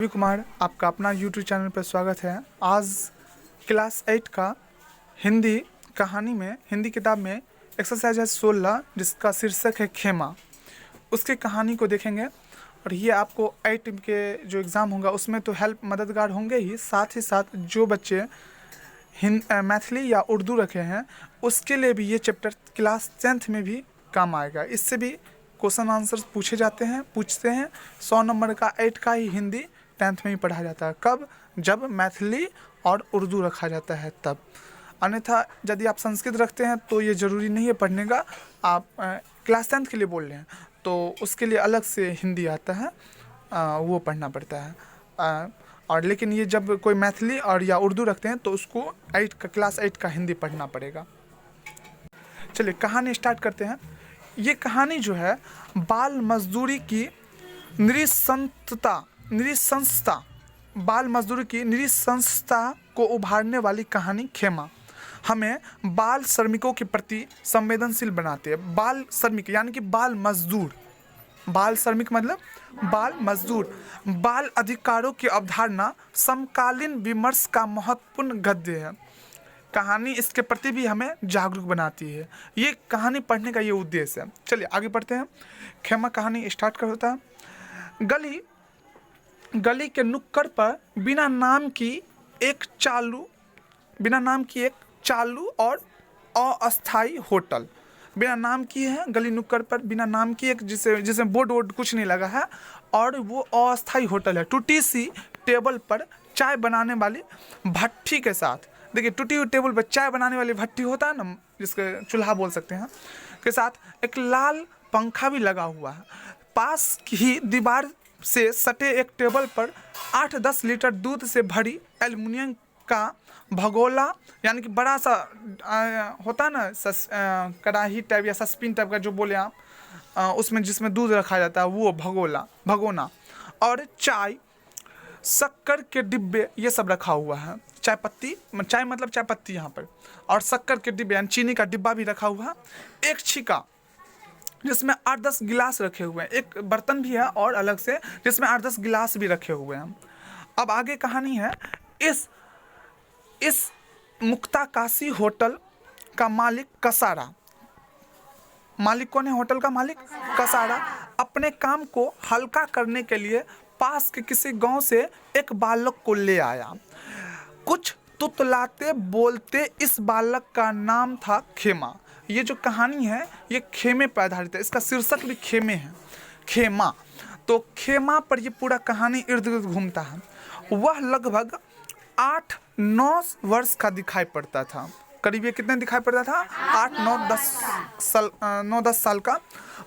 रवि कुमार, आपका अपना YouTube channel पर स्वागत है। आज क्लास 8 का हिंदी कहानी में हिंदी किताब में एक्सरसाइज है 16 जिसका शीर्षक है खेमा। उसकी कहानी को देखेंगे और ये आपको 8 के जो एग्ज़ाम होगा उसमें तो हेल्प मददगार होंगे ही, साथ जो बच्चे मैथिली या उर्दू रखे हैं उसके लिए भी ये चैप्टर क्लास 10th में भी काम आएगा। इससे भी क्वेश्चन आंसर्स पूछते हैं। 100 नंबर का 8 का ही हिंदी 10th में ही पढ़ा जाता है। कब? जब मैथिली और उर्दू रखा जाता है तब। अन्यथा यदि आप संस्कृत रखते हैं तो ये ज़रूरी नहीं है पढ़ने का। आप क्लास 10th के लिए बोल रहे हैं तो उसके लिए अलग से हिंदी आता है, वो पढ़ना पड़ता है। और लेकिन ये जब कोई मैथिली और या उर्दू रखते हैं तो उसको क्लास 8 का हिंदी पढ़ना पड़ेगा। चलिए कहानी स्टार्ट करते हैं। ये कहानी जो है बाल मजदूरी की नृशंसता को उभारने वाली कहानी खेमा हमें बाल श्रमिकों के प्रति संवेदनशील बनाते हैं। बाल श्रमिक यानी कि बाल मजदूर, बाल श्रमिक मतलब बाल मजदूर, बाल अधिकारों की अवधारणा समकालीन विमर्श का महत्वपूर्ण गद्य है। कहानी इसके प्रति भी हमें जागरूक बनाती है। ये कहानी पढ़ने का ये उद्देश्य है। चलिए आगे बढ़ते हैं। खेमा कहानी स्टार्ट कर होता है। गली के नुक्कड़ पर बिना नाम की एक चालू और अस्थाई होटल, बिना नाम की है, गली नुक्कड़ पर बिना नाम की एक जिसमें बोर्ड कुछ नहीं लगा है और वो अस्थाई होटल है। टूटी सी टेबल पर चाय बनाने वाली भट्टी के साथ, देखिए टूटी हुई टेबल पर चाय बनाने वाली भट्टी होता है ना, जिसके चूल्हा बोल सकते हैं, के साथ एक लाल पंखा भी लगा हुआ है। पास ही दीवार से सटे एक टेबल पर 8-10 लीटर दूध से भरी एल्युमिनियम का भगोला, यानी कि बड़ा सा होता है ना कढ़ाई टाइप या सस्पिन टाइप का जो बोले आप, उसमें जिसमें दूध रखा जाता है वो भगोना और चाय, शक्कर के डिब्बे ये सब रखा हुआ है। चाय मतलब चाय पत्ती यहाँ पर, और शक्कर के डिब्बे यानी चीनी का डिब्बा भी रखा हुआ है। एक छिका जिसमें 8-10 गिलास रखे हुए हैं, एक बर्तन भी है और अलग से जिसमें 8-10 गिलास भी रखे हुए हैं। अब आगे कहानी है। इस मुक्ताकाशी होटल का मालिक कसारा, मालिक कौन है होटल का मालिक? कसारा अपने काम को हल्का करने के लिए पास के किसी गांव से एक बालक को ले आया। कुछ तुतलाते बोलते इस बालक का नाम था खेमा। ये जो कहानी है ये खेमे पर आधारित है, इसका शीर्षक भी खेमे है, खेमा। तो खेमा पर ये पूरा कहानी इर्द गिर्द घूमता है। वह लगभग 8-9 वर्ष का दिखाई पड़ता था। करीब ये कितने दिखाई पड़ता था? 9-10 साल का।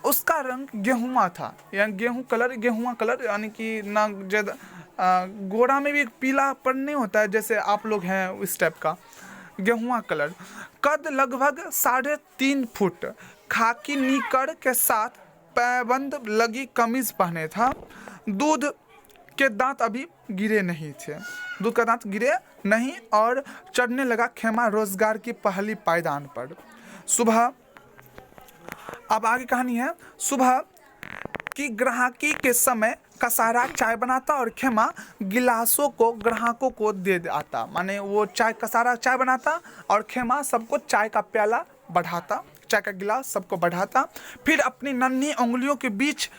उसका रंग गेहुआ था, यानी गेहुआ कलर, यानी कि ना ज्यादा गोरा में भी पीला पर नहीं होता है जैसे आप लोग हैं इस टाइप का, गेहुआ कलर। कद लगभग 3.5 फुट, खाकी निकर के साथ पैबंद लगी कमीज पहने था। दूध के दांत अभी गिरे नहीं थे, दूध का दांत गिरे नहीं, और चढ़ने लगा खेमा रोजगार की पहली पायदान पर। सुबह, अब आगे कहानी है। सुबह की ग्राहकी के समय कसारा चाय बनाता और खेमा गिलासों को ग्राहकों को दे आता। माने वो कसारा चाय बनाता और खेमा सबको चाय का प्याला बढ़ाता, चाय का गिलास सबको बढ़ाता। फिर अपनी नन्ही उंगलियों के बीच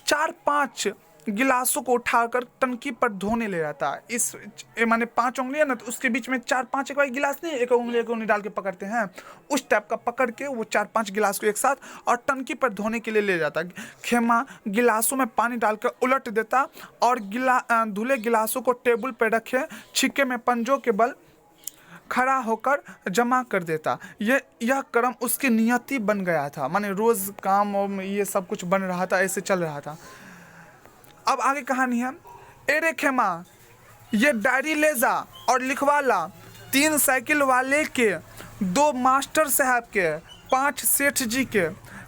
4-5 गिलासों को उठाकर टंकी पर धोने ले जाता। माने 5 उंगली है ना, तो उसके बीच में 4-5 एक गिलास नहीं, एक उंगली डाल के पकड़ते हैं, उस टाइप का पकड़ के वो 4-5 गिलास को एक साथ और टंकी पर धोने के लिए ले जाता। खेमा गिलासों में पानी डालकर उलट देता और धुले गिलासों को टेबल पर रखे छिक्के में पंजों के बल खड़ा होकर जमा कर देता। यह क्रम उसकी नियति बन गया था, माने रोज काम और ये सब कुछ बन रहा था, ऐसे चल रहा था। अब आगे कहानी है। एरे खेमा, ये डायरी ले जा और लिखवा ला। 3 साइकिल वाले के, 2 मास्टर साहब के, 5 सेठ जी के।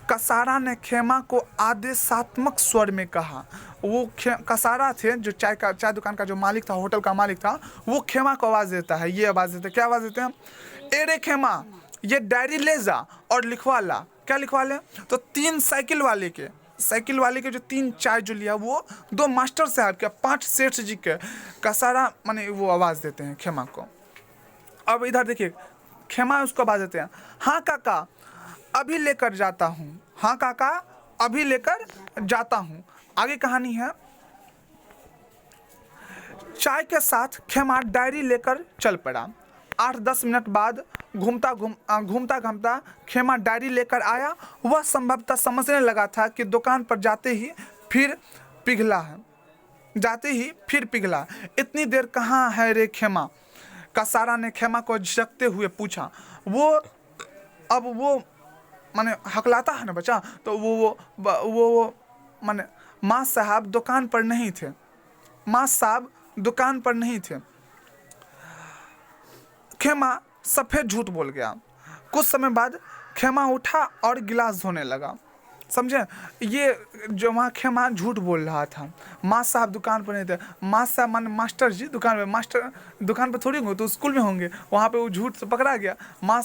कसारा ने खेमा को आदेशात्मक स्वर में कहा। वो कसारा थे जो चाय दुकान का जो मालिक था, होटल का मालिक था, वो खेमा को आवाज़ देता है। ये आवाज़ देते, क्या आवाज़ देते हैं? एरे खेमा, ये डायरी ले जा और लिखवा ला। क्या लिखवा ले? तो 3 साइकिल वाले के, साइकिल वाले के जो 3 चाय जो लिया वो 2 मास्टर साहब के 5 सेठ जी के कसारा माने वो आवाज़ देते हैं खेमा को। अब इधर देखिए खेमा उसको आवाज़ देते हैं, हाँ काका अभी लेकर जाता हूँ, हाँ काका अभी लेकर जाता हूँ। आगे कहानी है, चाय के साथ खेमा डायरी लेकर चल पड़ा। 8-10 मिनट बाद घूमता घूमता खेमा डायरी लेकर आया। वह संभवतः समझने लगा था कि दुकान पर जाते ही फिर पिघला। इतनी देर कहाँ है रे खेमा? कसारा ने खेमा को झिझकते हुए पूछा। वो माने हकलाता है ना बच्चा, तो वो माने माँ साहब दुकान पर नहीं थे। खेमा सफेद झूठ बोल गया। कुछ समय बाद खेमा उठा और गिलास धोने लगा। समझे, ये जो वहाँ खेमा झूठ बोल रहा था। माँ साहब दुकान पर नहीं थे। माँ साहब माने मास्टर जी मास्टर दुकान पर थोड़ी होंगे, तो स्कूल में होंगे। वहाँ पे वो झूठ से पकड़ा गया। माँ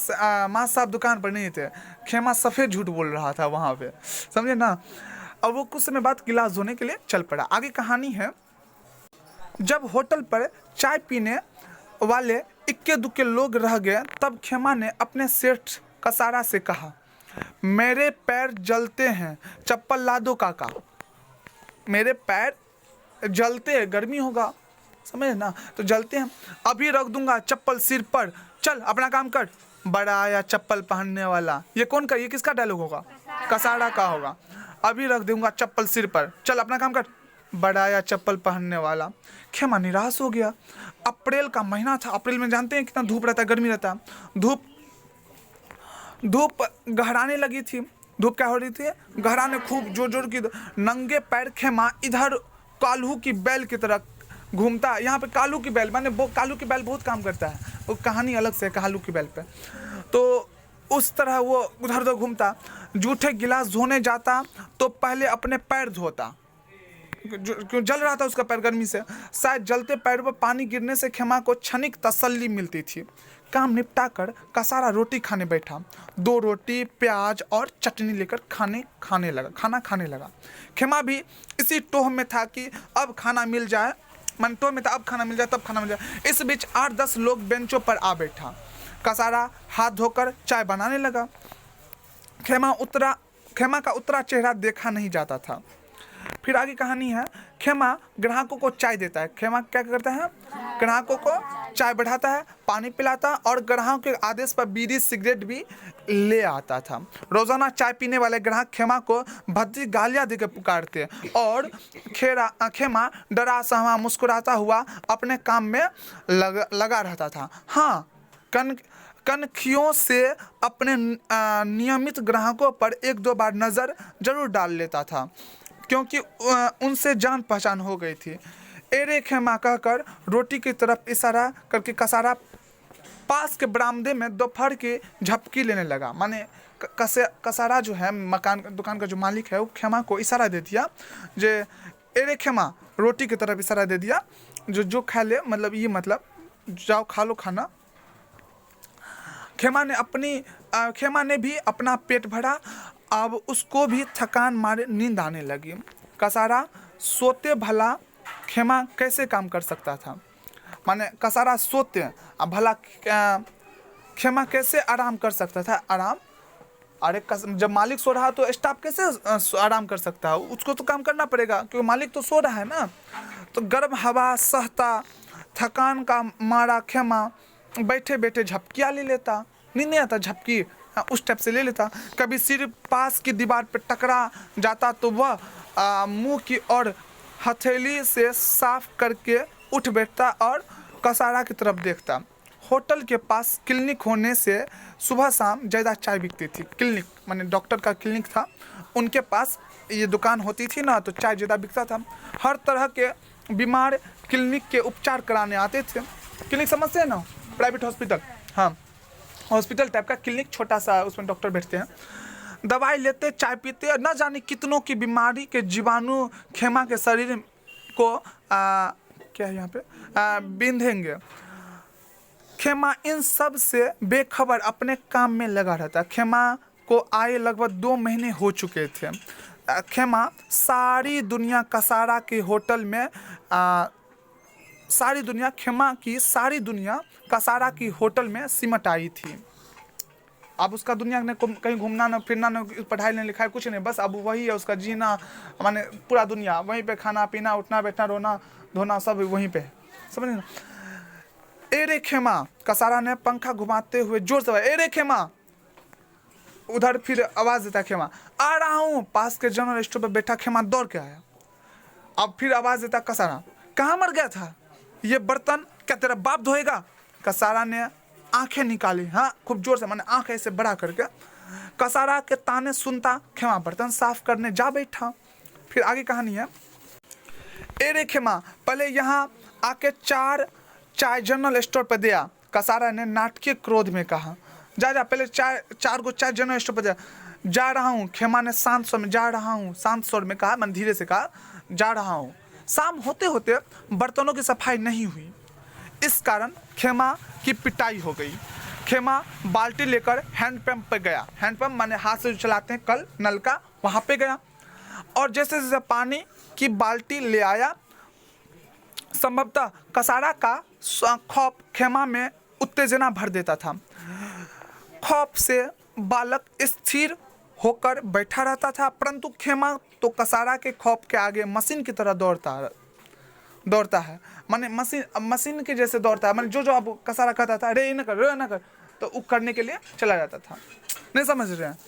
साहब दुकान पर नहीं थे। खेमा सफ़ेद झूठ बोल रहा था वहाँ पे, समझे ना। और वो कुछ समय बाद गिलास धोने के लिए चल पड़ा। आगे कहानी है, जब होटल पर चाय पीने वाले इक्के दुक्के लोग रह गए, तब खेमा ने अपने सेठ कसारा से कहा, मेरे पैर जलते हैं, चप्पल ला दो काका। मेरे पैर जलते हैं, गर्मी होगा, समझे ना, तो जलते हैं। अभी रख दूंगा चप्पल सिर पर, चल अपना काम कर। बड़ा आया चप्पल पहनने वाला, ये किसका डायलॉग होगा? कसारा का होगा। अभी रख दूंगा चप्पल सिर पर, चल अपना काम कर। बड़ा आया चप्पल पहनने वाला। खेमा निराश हो गया। अप्रैल का महीना था। अप्रैल में जानते हैं कितना धूप रहता है, गर्मी रहता है। धूप गहराने लगी थी। धूप क्या हो रही थी? गहराने खूब जोर की। नंगे पैर खेमा इधर कालू की बैल की तरह घूमता। यहाँ पे कालू की बैल माने कालू की बैल बहुत काम करता है, वो कहानी अलग से है कालू की बैल पे। तो उस तरह वो उधर उधर घूमता। जूठे गिलास धोने जाता तो पहले अपने पैर धोता, क्यों जल रहा था उसका पैर गर्मी से। शायद जलते पैर पर पानी गिरने से खेमा को क्षणिक तसल्ली मिलती थी। काम निपटा कर कसारा रोटी खाने बैठा। 2 रोटी, प्याज और चटनी लेकर खाना खाने लगा। खेमा भी इसी टोह में था कि अब खाना मिल जाए, तब खाना मिल जाए। इस बीच 8-10 लोग बेंचों पर आ बैठा। कसारा हाथ धोकर चाय बनाने लगा। खेमा का उतरा चेहरा देखा नहीं जाता था। फिर आगे कहानी है, खेमा ग्राहकों को चाय देता है। खेमा क्या करता है? ग्राहकों को चाय बढ़ाता है, पानी पिलाता और ग्राहकों के आदेश पर बीड़ी सिगरेट भी ले आता था। रोजाना चाय पीने वाले ग्राहक खेमा को भद्दी गालियां देकर पुकारते और खेमा डरा सहमा मुस्कुराता हुआ अपने काम में लगा रहता था। हाँ, कनखियों से अपने नियमित ग्राहकों पर 1-2 बार नज़र जरूर डाल लेता था, क्योंकि उनसे जान पहचान हो गई थी। एरे खेमा कहकर रोटी की तरफ इशारा करके कसारा पास के बरामदे में दोपहर की झपकी लेने लगा। माने कसारा जो है दुकान का जो मालिक है, वो खेमा को इशारा दे दिया, जे एरे खेमा रोटी की तरफ इशारा दे दिया, जो खा ले, मतलब जाओ खा लो खाना। खेमा ने भी अपना पेट भरा। अब उसको भी थकान मारे नींद आने लगी। कसारा सोते भला खेमा कैसे काम कर सकता था? माने कसारा सोते अब भला खेमा कैसे आराम कर सकता था? आराम, अरे जब मालिक सो रहा तो स्टाफ कैसे आराम कर सकता है? उसको तो काम करना पड़ेगा, क्योंकि मालिक तो सो रहा है ना। तो गर्म हवा सहता, थकान का मारा खेमा बैठे बैठे झपकियाँ ले लेता। नींद नहीं आता, झपकी उस टाइप से ले लेता। कभी सिर पास की दीवार पर टकरा जाता तो वह मुंह की ओर हथेली से साफ करके उठ बैठता और कसारा की तरफ देखता। होटल के पास क्लिनिक होने से सुबह शाम ज़्यादा चाय बिकती थी। क्लिनिक माने डॉक्टर का क्लिनिक था, उनके पास ये दुकान होती थी ना, तो चाय ज़्यादा बिकता था। हर तरह के बीमार क्लिनिक के उपचार कराने आते थे। क्लिनिक समझते हैं ना, प्राइवेट हॉस्पिटल, हाँ हॉस्पिटल टाइप का क्लिनिक, छोटा सा, उसमें डॉक्टर बैठते हैं। दवाई लेते, चाय पीते, न जाने कितनों की बीमारी के जीवाणु खेमा के शरीर को क्या है यहाँ पे बिंधेंगे। खेमा इन सब से बेखबर अपने काम में लगा रहता। खेमा को आए लगभग 2 महीने हो चुके थे। खेमा सारी दुनिया कसारा के होटल में सारी दुनिया खेमा की सारी दुनिया कसारा की होटल में सिमट आई थी। अब उसका दुनिया ने कहीं घूमना न फिरना न पढ़ाई नहीं लिखाई कुछ नहीं, बस अब वही है उसका जीना, माने पूरा दुनिया वहीं पे, खाना पीना उठना बैठना रोना धोना सब वहीं पे, समझ ना। ए रे खेमा, कसारा ने पंखा घुमाते हुए जोर से ए रे खेमा। उधर फिर आवाज देता खेमा, आ रहा हूँ। पास के जनरल स्टोर पर बैठा खेमा दौड़ के आया। अब फिर आवाज देता कसारा, कहाँ मर गया था? ये बर्तन क्या तेरा बाप धोएगा? कसारा ने आंखें निकाली, हाँ खूब जोर से, मैंने आंख ऐसे बड़ा करके। कसारा के ताने सुनता खेमा बर्तन साफ करने जा बैठा। फिर आगे कहानी है, ए रे खेमा, पहले यहाँ आके 4 चाय जनरल स्टोर पर दिया। कसारा ने नाटकीय क्रोध में कहा, जा जा पहले 4 गो चाय जनरल स्टोर पर दिया। जा रहा हूँ, खेमा ने शांत स्वर में, जा रहा हूँ शांत स्वर में कहा, मैंने धीरे से कहा, जा रहा हूँ। शाम होते होते बर्तनों की सफाई नहीं हुई, इस कारण खेमा की पिटाई हो गई। खेमा बाल्टी लेकर हैंडपंप पे गया। हैंडपंप माने हाथ से जो चलाते हैं कल नल का, वहाँ पे गया और जैसे जैसे पानी की बाल्टी ले आया, संभवतः कसारा का खौफ खेमा में उत्तेजना भर देता था। खौफ से बालक स्थिर होकर बैठा रहता था, परंतु खेमा तो कसारा के खौफ के आगे मशीन की तरह दौड़ता है, माने मशीन के जैसे दौड़ता है, माने जो अब कसारा कहता था अरे न कर, तो वो करने के लिए चला जाता था। नहीं समझ रहे हैं?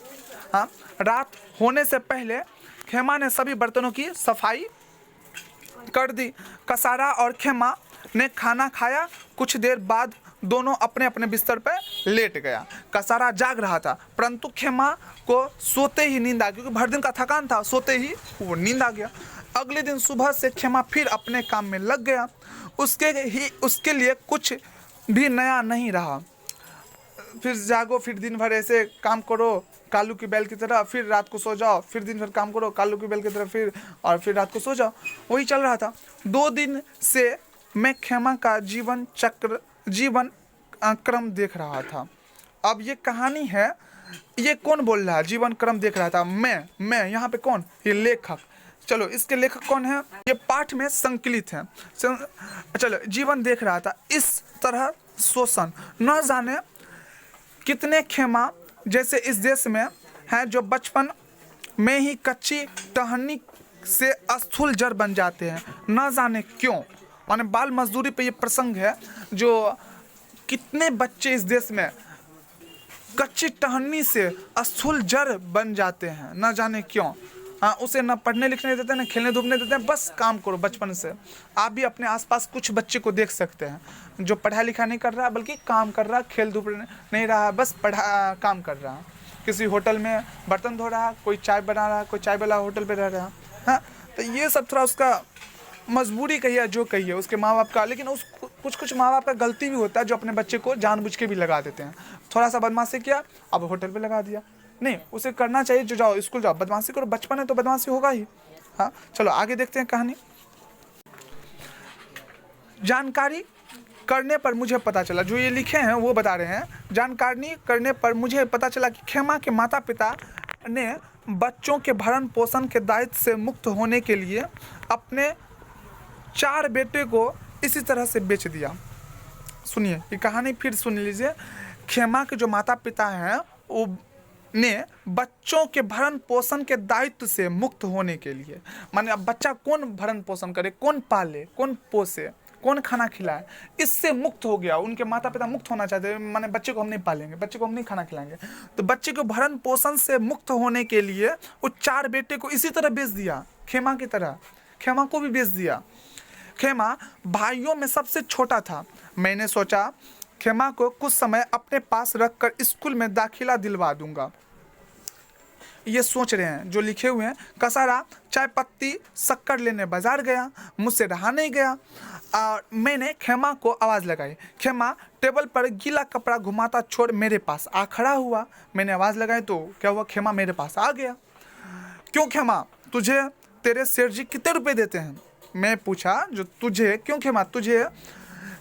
हाँ, रात होने से पहले खेमा ने सभी बर्तनों की सफाई कर दी। कसारा और खेमा ने खाना खाया। कुछ देर बाद दोनों अपने अपने बिस्तर पर लेट गया। कसारा जाग रहा था, परंतु खेमा को सोते ही नींद आ गई, क्योंकि भर दिन का थकान था, सोते ही वो नींद आ गया। अगले दिन सुबह से खेमा फिर अपने काम में लग गया। उसके लिए कुछ भी नया नहीं रहा। फिर जागो, फिर दिन भर ऐसे काम करो कालू की बैल की तरह, फिर रात को सो जाओ, फिर दिन भर काम करो कालू की बैल की तरह, फिर रात को सो जाओ, वही चल रहा था। 2 दिन से मैं खेमा का जीवन क्रम देख रहा था। अब ये कहानी है, ये कौन बोल रहा है? जीवन क्रम देख रहा था, मैं यहाँ पे कौन? ये लेखक। चलो इसके लेखक कौन है, ये पाठ में संकलित है। चलो, जीवन देख रहा था, इस तरह शोषण न जाने कितने खेमा जैसे इस देश में हैं जो बचपन में ही कच्ची टहनी से स्थूल जड़ बन जाते हैं, न जाने क्यों। माने बाल मजदूरी पे ये प्रसंग है, जो कितने बच्चे इस देश में कच्ची टहनी से स्थूल जड़ बन जाते हैं, न जाने क्यों। हाँ, उसे ना पढ़ने लिखने देते हैं, ना खेलने धूपने देते हैं, बस काम करो बचपन से। आप भी अपने आसपास कुछ बच्चे को देख सकते हैं जो पढ़ा लिखा नहीं कर रहा, बल्कि काम कर रहा, खेल धूप नहीं रहा, बस काम कर रहा। किसी होटल में बर्तन धो रहा, कोई चाय बना रहा, कोई चाय वाला होटल पे रह रहा। हाँ, तो ये सब थोड़ा उसका मजबूरी कहिए जो कहिए उसके माँ बाप का, लेकिन उस कुछ माँ बाप का गलती भी होता है जो अपने बच्चे को जानबूझ के भी लगा देते हैं। थोड़ा सा बदमाशी किया, अब होटल पे लगा दिया। नहीं, उसे करना चाहिए, जो जाओ स्कूल जाओ, बदमाशी करो, बचपन है तो बदमाशी होगा ही। हाँ, चलो आगे देखते हैं कहानी। जानकारी करने पर मुझे पता चला, जो ये लिखे हैं वो बता रहे हैं, जानकारी करने पर मुझे पता चला कि खेमा के माता पिता ने बच्चों के भरण पोषण के दायित्व से मुक्त होने के लिए अपने 4 बेटे को इसी तरह से बेच दिया। सुनिए ये कहानी फिर सुन लीजिए। खेमा के जो माता पिता हैं वो ने बच्चों के भरण पोषण के दायित्व से मुक्त होने के लिए, माने अब बच्चा कौन भरण पोषण करे, कौन पाले, कौन पोसे, कौन खाना खिलाए, इससे मुक्त हो गया। उनके माता पिता मुक्त होना चाहते, माने बच्चे को हम नहीं पालेंगे, बच्चे को हम नहीं खाना खिलाएंगे, तो बच्चे को भरण पोषण से मुक्त होने के लिए वो 4 बेटे को इसी तरह बेच दिया, खेमा की तरह खेमा को भी बेच दिया। खेमा भाइयों में सबसे छोटा था। मैंने सोचा खेमा को कुछ समय अपने पास रखकर स्कूल में दाखिला दिलवा दूंगा। ये सोच रहे हैं जो लिखे हुए हैं। कसारा चाय पत्ती शक्कर लेने बाजार गया, मुझसे रहा नहीं गया और मैंने खेमा को आवाज़ लगाई। खेमा टेबल पर गीला कपड़ा घुमाता छोड़ मेरे पास आ खड़ा हुआ। मैंने आवाज़ लगाई तो क्या हुआ, खेमा मेरे पास आ गया। क्यों खेमा, तुझे तेरे सेठ जी कितने रुपए देते हैं? मैं पूछा, जो तुझे क्यों खेमा, तुझे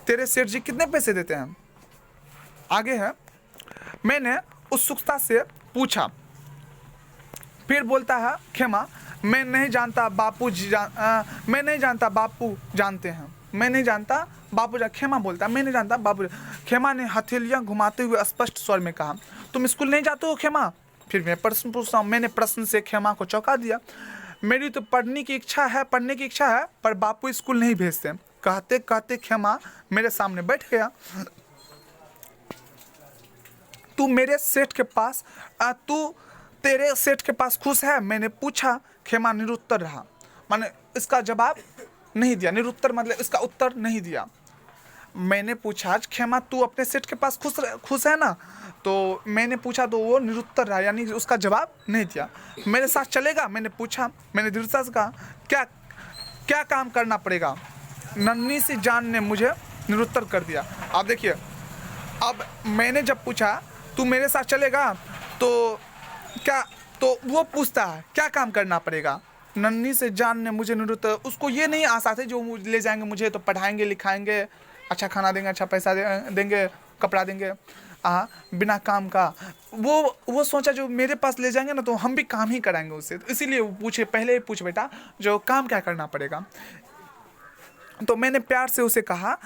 तेरे सेठ जी कितने पैसे देते हैं? आगे है, मैंने उत्सुकता से पूछा। फिर बोलता है खेमा, मैं नहीं जानता मैं नहीं जानता बापू जानते हैं, मैं नहीं जानता बापू खेमा बोलता मैं नहीं जानता बापू। खेमा ने हथेलियां घुमाते हुए स्पष्ट स्वर में कहा, तुम स्कूल नहीं जाते हो खेमा? फिर मैं प्रश्न पूछता हूँ। मैंने प्रश्न से खेमा को चौंका दिया। मेरी तो पढ़ने की इच्छा है पर बापू स्कूल नहीं भेजते। कहते कहते खेमा मेरे सामने बैठ गया। तू तेरे सेठ के पास खुश है? मैंने पूछा। खेमा निरुत्तर रहा, माने इसका जवाब नहीं दिया। निरुत्तर मतलब इसका उत्तर नहीं दिया। मैंने पूछा, खेमा तू अपने सेठ के पास खुश है ना? तो मैंने पूछा तो वो निरुत्तर रहा, यानी उसका जवाब नहीं दिया। मेरे साथ चलेगा? मैंने पूछा। मैंने दृढ़ता से कहा, क्या क्या काम करना पड़ेगा? नन्ही सी जान ने मुझे निरुत्तर कर दिया। आप देखिए, अब मैंने जब पूछा तू मेरे साथ चलेगा तो वो पूछता है क्या काम करना पड़ेगा। नन्ही से जान ने मुझे निरुत्तर, उसको ये नहीं आशा थी जो ले जाएंगे मुझे तो पढ़ाएंगे लिखाएंगे, अच्छा खाना देंगे, अच्छा पैसा देंगे, कपड़ा देंगे, बिना काम का। वो सोचा जो मेरे पास ले जाएंगे ना तो हम भी काम ही कराएंगे उससे, तो इसीलिए वो पूछे, पहले ही पूछ बेटा जो काम क्या करना पड़ेगा। तो मैंने प्यार से उसे कहा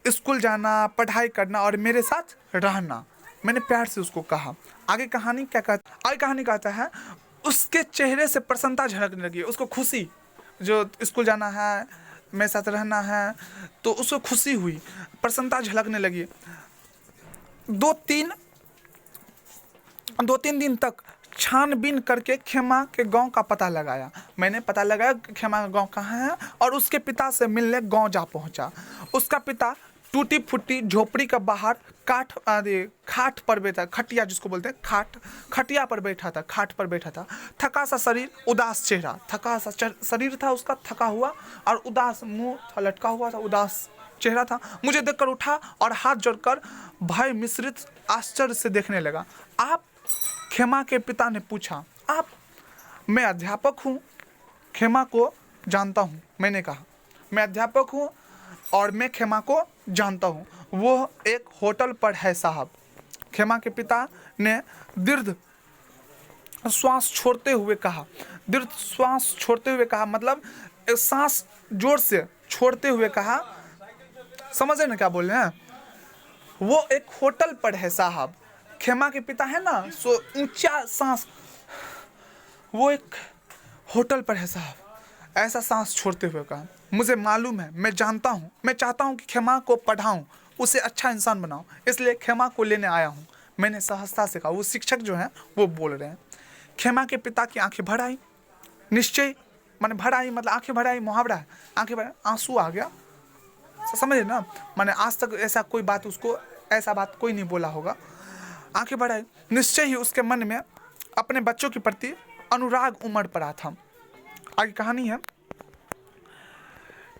स्कूल जाना, पढ़ाई करना और मेरे साथ रहना। मैंने प्यार से उसको कहा। आगे कहानी कहता है, उसके चेहरे से प्रसन्नता झलकने लगी, उसको खुशी, जो स्कूल जाना है, मेरे साथ रहना है, तो उसको खुशी हुई, प्रसन्नता झलकने लगी। दो तीन दिन तक छानबीन करके खेमा के गांव का पता लगाया। मैंने पता लगाया खेमा का गांव कहाँ है और उसके पिता से मिलने गांव जा पहुंचा। उसका पिता टूटी फूटी झोपड़ी का बाहर खाट पर बैठा, खटिया जिसको बोलते हैं खटिया पर बैठा था, खाट पर बैठा था। थका सा शरीर, उदास चेहरा, थका सा शरीर था उसका, थका हुआ और उदास, मुंह था लटका हुआ था, उदास चेहरा था। मुझे देखकर उठा और हाथ जोड़कर भय मिश्रित आश्चर्य से देखने लगा। आप? खेमा के पिता ने पूछा। आप? मैं अध्यापक हूँ, खेमा को जानता हूँ। मैंने कहा मैं अध्यापक हूँ और मैं खेमा को जानता हूँ, वो एक होटल पर है साहब। खेमा के पिता ने दीर्घ श्वास छोड़ते हुए कहा। दीर्घ श्वास छोड़ते हुए कहा मतलब सांस जोर से छोड़ते हुए कहा, समझ रहे ना क्या बोल रहे हैं? वो एक होटल पर है साहब। खेमा के पिता है ना, सो ऊंचा सांस, वो एक होटल पर है साहब, ऐसा सांस छोड़ते हुए कहा। मुझे मालूम है, मैं जानता हूँ, मैं चाहता हूँ कि खेमा को पढ़ाऊँ, उसे अच्छा इंसान बनाऊँ, इसलिए खेमा को लेने आया हूँ। मैंने सहजता से कहा। वो शिक्षक जो हैं वो बोल रहे हैं। खेमा के पिता की आंखें भर आई। निश्चय मैंने भर आई मतलब आंखें भर आई, मुहावरा है, आंखें भर, आंसू आ गया, समझे ना? मैंने आज तक ऐसा कोई बात उसको, ऐसा बात कोई नहीं बोला होगा। आंखें भर आई। निश्चय ही उसके मन में अपने बच्चों के प्रति अनुराग उमड़ पड़ा था। आगे कहानी है।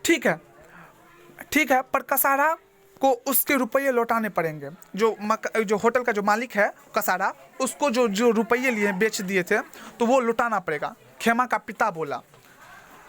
ठीक है, पर कसारा को उसके रुपये लौटाने पड़ेंगे। जो होटल का जो मालिक है कसारा, उसको जो रुपये लिए बेच दिए थे तो वो लौटाना पड़ेगा। खेमा का पिता बोला,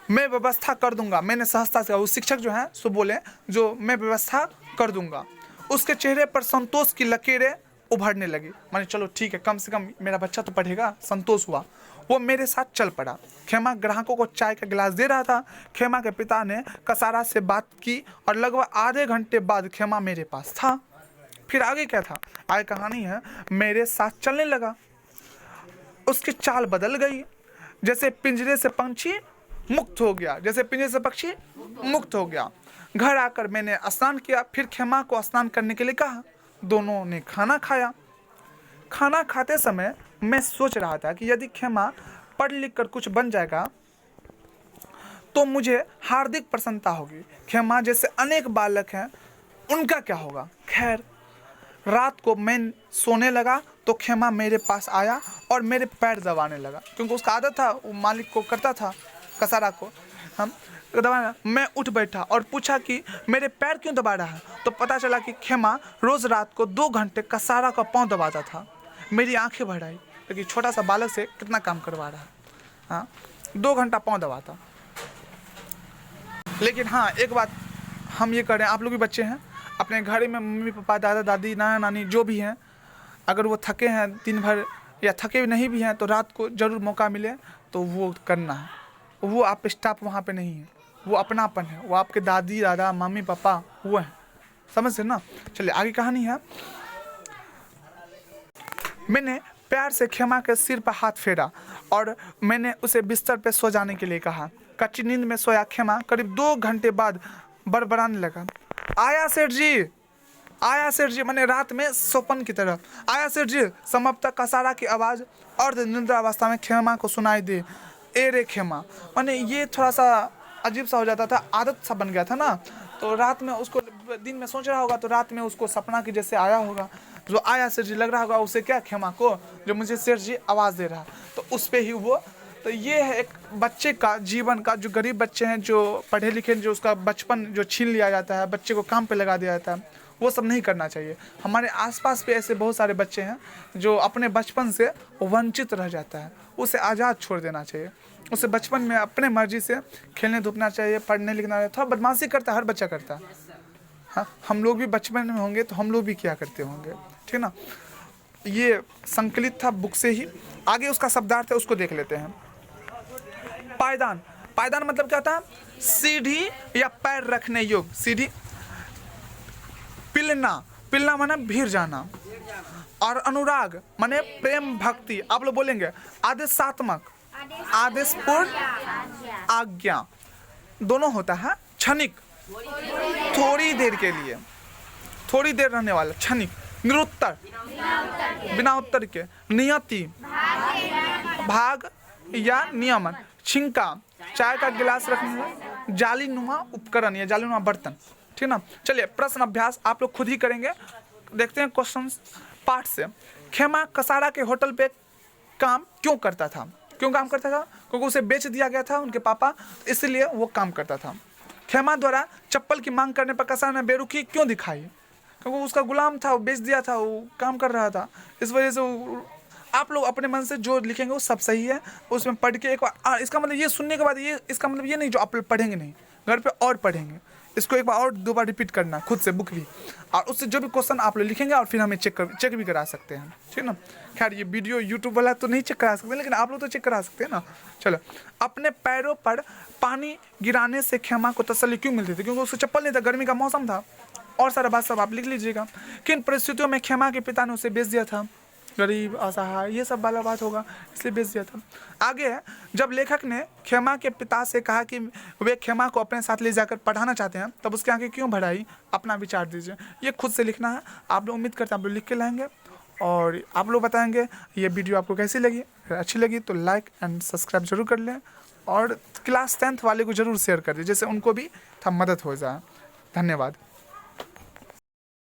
मैं व्यवस्था कर दूंगा। मैंने सहजता से, उस शिक्षक जो हैं सो बोले जो मैं व्यवस्था कर दूंगा। उसके चेहरे पर संतोष की लकीरें उभरने लगी। मैंने चलो ठीक है, कम से कम मेरा बच्चा तो पढ़ेगा, संतोष हुआ। वो मेरे साथ चल पड़ा। खेमा ग्राहकों को चाय का गिलास दे रहा था। खेमा के पिता ने कसारा से बात की और लगभग आधे घंटे बाद खेमा मेरे पास था। फिर आगे क्या था? आगे कहानी है, मेरे साथ चलने लगा। उसकी चाल बदल गई, जैसे पिंजरे से पंछी मुक्त हो गया, जैसे पिंजरे से पक्षी मुक्त हो गया। घर आकर मैंने स्नान किया, फिर खेमा को स्नान करने के लिए कहा। दोनों ने खाना खाया। खाना खाते समय मैं सोच रहा था कि यदि खेमा पढ़ लिख कर कुछ बन जाएगा तो मुझे हार्दिक प्रसन्नता होगी। खेमा जैसे अनेक बालक हैं, उनका क्या होगा? खैर, रात को मैं सोने लगा तो खेमा मेरे पास आया और मेरे पैर दबाने लगा, क्योंकि उसका आदत था, वो मालिक को करता था, कसारा को हम दबाना। मैं उठ बैठा और पूछा कि मेरे पैर क्यों दबा रहा है? तो पता चला कि खेमा रोज रात को 2 घंटे कसारा का पाँव दबाता था। मेरी आंखें भर आई, क्योंकि छोटा सा बालक से कितना काम करवा रहा है। हाँ, 2 घंटा पाँव दबाता। लेकिन हाँ, एक बात हम ये करें, आप लोग भी बच्चे हैं, अपने घर में मम्मी पापा, दादा दादी, नाना नानी जो भी हैं, अगर वो थके हैं दिन भर या थके नहीं भी हैं तो रात को ज़रूर मौका मिले तो वो करना है। वो आप स्टाफ वहाँ पे नहीं है, वो अपनापन है, वो आपके दादी दादा मम्मी पापा वो हैं, समझ रहे ना। चलिए आगे कहानी है। मैंने प्यार से खेमा के सिर पर हाथ फेरा और मैंने उसे बिस्तर पे सो जाने के लिए कहा। कच्ची नींद में सोया खेमा करीब 2 घंटे बाद बड़बड़ाने लगा, आया सेठ जी, आया सेठ जी, मैंने रात में स्वप्न की तरह, आया सेठ जी। समाप्त कसारा की आवाज़ अर्ध निद्रावस्था में खेमा को सुनाई दे। ए रे खेमा, मैंने ये थोड़ा सा अजीब सा हो जाता था, आदत सा बन गया था ना, तो रात में उसको दिन में सोच रहा होगा तो रात में उसको सपना की जैसे आया होगा, जो आया सेठ जी लग रहा होगा उसे क्या खेमा को, जो मुझे सेठ जी आवाज़ दे रहा, तो उस पर ही वो। तो ये है एक बच्चे का जीवन का, जो गरीब बच्चे हैं जो पढ़े लिखे, जो उसका बचपन जो छीन लिया जाता है, बच्चे को काम पे लगा दिया जाता है, वो सब नहीं करना चाहिए। हमारे आसपास भी ऐसे बहुत सारे बच्चे हैं जो अपने बचपन से वंचित रह जाता है, उसे आज़ाद छोड़ देना चाहिए, उसे बचपन में अपने मर्जी से खेलने धूपना चाहिए, पढ़ने लिखना चाहिए। थोड़ा बदमाशी करता है, हर बच्चा करता है, हाँ, हम लोग भी बचपन में होंगे तो हम लोग भी क्या करते होंगे, ठीक है ना। ये संकलित था बुक से ही। आगे उसका शब्दार्थ है, उसको देख लेते हैं। पायदान, पायदान मतलब क्या था, सीढ़ी या पैर रखने योग्य, सीढ़ी। पिलना, पिलना माने भीड़ जाना, और अनुराग माने प्रेम भक्ति। आप लोग बोलेंगे आदेशात्मक, आदेशपूर्ण, आज्ञा, दोनों होता है। क्षणिक, थोड़ी देर के लिए, थोड़ी देर रहने वाला, क्षणिक। निरुत्तर, बिना उत्तर के। नियति, भाग या नियमन। छिंका, चाय का गिलास रखने वाला। जाली नुमा उपकरण या जाली नुमा बर्तन, ठीक ना। चलिए प्रश्न अभ्यास आप लोग खुद ही करेंगे, देखते हैं क्वेश्चन पार्ट से। खेमा कसारा के होटल पे काम क्यों करता था, क्यों काम करता था, क्योंकि उसे बेच दिया गया था उनके पापा, इसलिए वो काम करता था। खेमा द्वारा चप्पल की मांग करने पर कसारा ने बेरुखी क्यों दिखाई, क्योंकि उसका गुलाम था, वो बेच दिया था, वो काम कर रहा था, इस वजह से आप लोग अपने मन से जो लिखेंगे वो सब सही है, उसमें पढ़ के एक बार, इसका मतलब ये सुनने के बाद ये, इसका मतलब ये नहीं जो आप लोग पढ़ेंगे नहीं, घर पे और पढ़ेंगे, इसको एक बार और 2 बार रिपीट करना खुद से, बुक भी, और उससे जो भी क्वेश्चन आप लोग लिखेंगे और फिर हमें चेक भी करा सकते हैं, ठीक ना। खैर ये वीडियो यूट्यूब वाला तो नहीं चेक करा सकते, लेकिन आप लोग तो चेक करा सकते हैं ना। चलो, अपने पैरों पर पानी गिराने से खेमा को तसल्ली क्यों मिलती थी, क्योंकि उसको चप्पल नहीं था, गर्मी का मौसम था, और सारा बात सब आप लिख लीजिएगा। किन परिस्थितियों में खेमा के पिता ने उसे बेच दिया था, गरीब असहाय, ये सब वाला बात होगा, इसलिए बेच दिया था। आगे है, जब लेखक ने खेमा के पिता से कहा कि वे खेमा को अपने साथ ले जाकर पढ़ाना चाहते हैं, तब उसके आगे क्यों बढ़ाई, अपना विचार दीजिए। ये खुद से लिखना है, आप लोग उम्मीद करते हैं आप लोग लिख के लाएंगे, और आप लोग बताएंगे ये वीडियो आपको कैसी लगी। अगर अच्छी लगी तो लाइक एंड सब्सक्राइब जरूर कर लें, और क्लास 10th वाले को जरूर शेयर कर दीजिए, जैसे उनको भी थोड़ा मदद हो जाए। धन्यवाद।